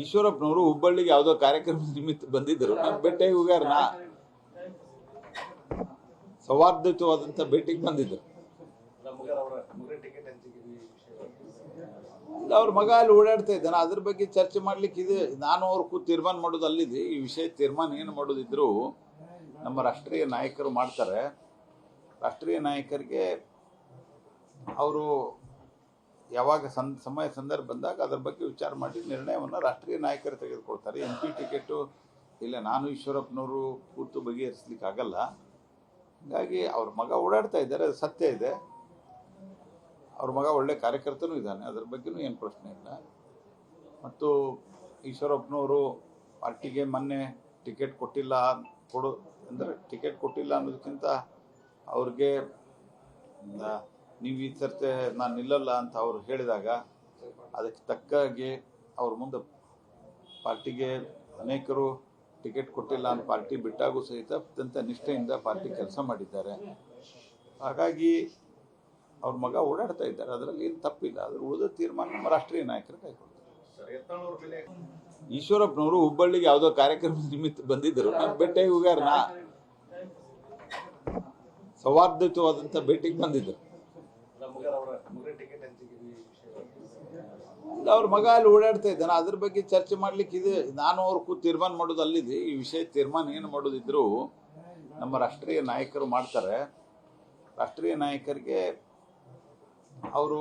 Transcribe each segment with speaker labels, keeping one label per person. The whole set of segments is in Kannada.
Speaker 1: ಈಶ್ವರಪ್ಪನವರು ಹುಬ್ಬಳ್ಳಿಗೆ ಯಾವುದೋ ಕಾರ್ಯಕ್ರಮ ನಿಮಿತ್ತ ಬಂದಿದ್ದರು. ನಾನು ಭೇಟಿಯಾಗಿ ಹೋಗ್ಯಾರ. ಸೌಹಾರ್ದಯುತವಾದಂಥ ಭೇಟಿಗೆ ಬಂದಿದ್ದರು. ಅವ್ರ ಮಗ ಅಲ್ಲಿ ಓಡಾಡ್ತಾ ಇದ್ದಾನೆ. ಅದ್ರ ಬಗ್ಗೆ ಚರ್ಚೆ ಮಾಡ್ಲಿಕ್ಕೆ ಇದೆ. ನಾನು ಅವ್ರ ತೀರ್ಮಾನ ಮಾಡೋದು ಅಲ್ಲಿದೆ. ಈ ವಿಷಯ ತೀರ್ಮಾನ ಏನು ಮಾಡೋದಿದ್ರು ನಮ್ಮ ರಾಷ್ಟ್ರೀಯ ನಾಯಕರು ಮಾಡ್ತಾರೆ. ರಾಷ್ಟ್ರೀಯ ನಾಯಕರಿಗೆ ಅವರು ಯಾವಾಗ ಸಮಯ ಸಂದರ್ಭ ಬಂದಾಗ ಅದ್ರ ಬಗ್ಗೆ ವಿಚಾರ ಮಾಡಿ ನಿರ್ಣಯವನ್ನು ರಾಷ್ಟ್ರೀಯ ನಾಯಕರು ತೆಗೆದುಕೊಳ್ತಾರೆ. MP ಟಿಕೆಟು ಇಲ್ಲ ನಾನು ಈಶ್ವರಪ್ಪನವರು ಕೂತು ಬಗೆಹರಿಸ್ಲಿಕ್ಕೆ ಆಗಲ್ಲ. ಹೀಗಾಗಿ ಅವ್ರ ಮಗ ಓಡಾಡ್ತಾ ಇದ್ದಾರೆ, ಅದು ಸತ್ಯ ಇದೆ. ಅವ್ರ ಮಗ ಒಳ್ಳೆ ಕಾರ್ಯಕರ್ತನೂ ಇದ್ದಾನೆ, ಅದ್ರ ಬಗ್ಗೆನೂ ಏನು ಪ್ರಶ್ನೆ ಇಲ್ಲ. ಮತ್ತು ಈಶ್ವರಪ್ಪನವರು ಪಾರ್ಟಿಗೆ ಮೊನ್ನೆ ಟಿಕೆಟ್ ಕೊಟ್ಟಿಲ್ಲ ಅಂದರೆ ಟಿಕೆಟ್ ಕೊಟ್ಟಿಲ್ಲ ಅನ್ನೋದಕ್ಕಿಂತ ಅವ್ರಿಗೆ ನೀವು ಈ ಸರ್ತೆ ನಾನು ನಿಲ್ಲಲ್ಲ ಅಂತ ಅವ್ರು ಹೇಳಿದಾಗ ಅದಕ್ಕೆ ತಕ್ಕಾಗಿ ಅವ್ರ ಮುಂದೆ ಪಾರ್ಟಿಗೆ ಅನೇಕರು ಟಿಕೆಟ್ ಕೊಟ್ಟಿಲ್ಲ ಅಂತ ಪಾರ್ಟಿ ಬಿಟ್ಟಾಗೂ ಸಹಿತ ಅತ್ಯಂತ ನಿಷ್ಠೆಯಿಂದ ಪಾರ್ಟಿ ಕೆಲಸ ಮಾಡಿದ್ದಾರೆ. ಹಾಗಾಗಿ ಅವ್ರ ಮಗ ಓಡಾಡ್ತಾ ಇದ್ದಾರೆ, ಅದರಲ್ಲಿ ಏನು ತಪ್ಪಿಲ್ಲ. ಅದ್ರ ಉಳಿದ ತೀರ್ಮಾನ ನಮ್ಮ ರಾಷ್ಟ್ರೀಯ ನಾಯಕರು ಕೈಗೊಳ್ತಾರೆ. ಈಶ್ವರಪ್ಪನವರು ಹುಬ್ಬಳ್ಳಿಗೆ ಯಾವುದೋ ಕಾರ್ಯಕ್ರಮ ನಿಮಿತ್ತ ಬಂದಿದ್ದರು. ನಾನು ಭೇಟಿಯಾಗಿ ಹೋಗ್ಯಾರ. ಸೌಹಾರ್ದಯುತವಾದಂಥ ಭೇಟಿಗೆ ಬಂದಿದ್ದರು. ಅವ್ರ ಮಗ ಅಲ್ಲಿ ಓಡಾಡ್ತಾ ಇದ್ದಾನೆ, ಅದ್ರ ಬಗ್ಗೆ ಚರ್ಚೆ ಮಾಡ್ಲಿಕ್ಕೆ ಇದೆ. ನಾನು ಅವ್ರ ತೀರ್ಮಾನ ಮಾಡೋದು ಅಲ್ಲಿದೆ. ಈ ವಿಷಯ ತೀರ್ಮಾನ ಏನು ಮಾಡೋದಿದ್ರು ನಮ್ಮ ರಾಷ್ಟ್ರೀಯ ನಾಯಕರು ಮಾಡ್ತಾರೆ. ರಾಷ್ಟ್ರೀಯ ನಾಯಕರಿಗೆ ಅವರು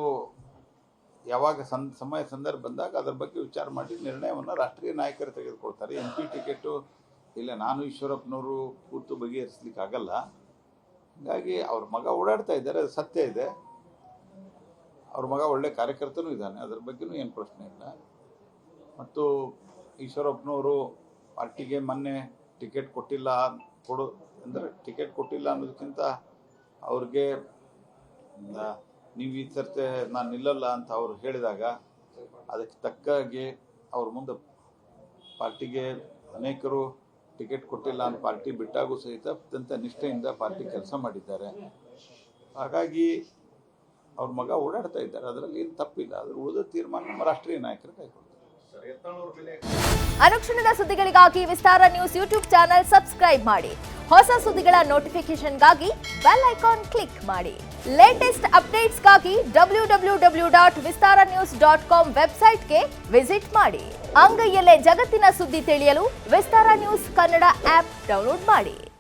Speaker 1: ಯಾವಾಗ ಸಮಯ ಸಂದರ್ಭ ಬಂದಾಗ ಅದ್ರ ಬಗ್ಗೆ ವಿಚಾರ ಮಾಡಿ ನಿರ್ಣಯವನ್ನು ರಾಷ್ಟ್ರೀಯ ನಾಯಕರು ತೆಗೆದುಕೊಳ್ತಾರೆ. MP ಟಿಕೆಟು ಇಲ್ಲ ನಾನು ಈಶ್ವರಪ್ಪನವರು ಕೂತು ಬಗೆಹರಿಸ್ಲಿಕ್ಕೆ ಆಗಲ್ಲ. ಹೀಗಾಗಿ ಅವ್ರ ಮಗ ಓಡಾಡ್ತಾ ಇದ್ದಾರೆ, ಅದು ಸತ್ಯ ಇದೆ. ಅವ್ರ ಮಗ ಒಳ್ಳೆ ಕಾರ್ಯಕರ್ತನೂ ಇದ್ದಾನೆ, ಅದ್ರ ಬಗ್ಗೆನೂ ಏನು ಪ್ರಶ್ನೆ ಇಲ್ಲ. ಮತ್ತು ಈಶ್ವರಪ್ಪನವರು ಪಾರ್ಟಿಗೆ ಮೊನ್ನೆ ಟಿಕೆಟ್ ಕೊಟ್ಟಿಲ್ಲ ಅಂದರೆ ಟಿಕೆಟ್ ಕೊಟ್ಟಿಲ್ಲ ಅನ್ನೋದಕ್ಕಿಂತ ಅವ್ರಿಗೆ ನೀವು ಈ ಸರ್ತೆ ನಾನು ನಿಲ್ಲಲ್ಲ ಅಂತ ಅವ್ರು ಹೇಳಿದಾಗ ಅದಕ್ಕೆ ತಕ್ಕಾಗಿ ಅವ್ರ ಮುಂದೆ ಪಾರ್ಟಿಗೆ ಅನೇಕರು ಟಿಕೆಟ್ ಕೊಟ್ಟಿಲ್ಲ ಅಂತ ಪಾರ್ಟಿ ಬಿಟ್ಟಾಗೂ ಸಹಿತ ಅತ್ಯಂತ ನಿಷ್ಠೆಯಿಂದ ಪಾರ್ಟಿ ಕೆಲಸ ಮಾಡಿದ್ದಾರೆ. ಹಾಗಾಗಿ ಅವ್ರ ಮಗ ಓಡಾಡ್ತಾ ಇದ್ದಾರೆ, ಅದರಲ್ಲಿ ಏನು ತಪ್ಪಿಲ್ಲ. ಅದ್ರ ಉಳಿದ ತೀರ್ಮಾನ ನಮ್ಮ ರಾಷ್ಟ್ರೀಯ ನಾಯಕರು ಕೈಗೊಳ್ತಾರೆ.
Speaker 2: ಅನುಕ್ಷಣದ ಸುದ್ದಿಗಳಿಗಾಗಿ ವಿಸ್ತಾರ ನ್ಯೂಸ್ ಯೂಟ್ಯೂಬ್ ಚಾನೆಲ್ ಸಬ್ಸ್ಕ್ರೈಬ್ ಮಾಡಿ. ಹೊಸ ಸುದ್ದಿಗಳ ನೋಟಿಫಿಕೇಶನ್ಗಾಗಿ ಬೆಲ್ ಐಕಾನ್ ಕ್ಲಿಕ್ ಮಾಡಿ. ಲೇಟೆಸ್ಟ್ ಅಪ್ಡೇಟ್ಸ್ಗಾಗಿ www.vistaranews.com ವೆಬ್ಸೈಟ್ಗೆ ವಿಸಿಟ್ ಮಾಡಿ. ಅಂಗೈಯಲ್ಲೇ ಜಗತ್ತಿನ ಸುದ್ದಿ ತಿಳಿಯಲು ವಿಸ್ತಾರ ನ್ಯೂಸ್ ಕನ್ನಡ ಆಪ್ ಡೌನ್ಲೋಡ್ ಮಾಡಿ.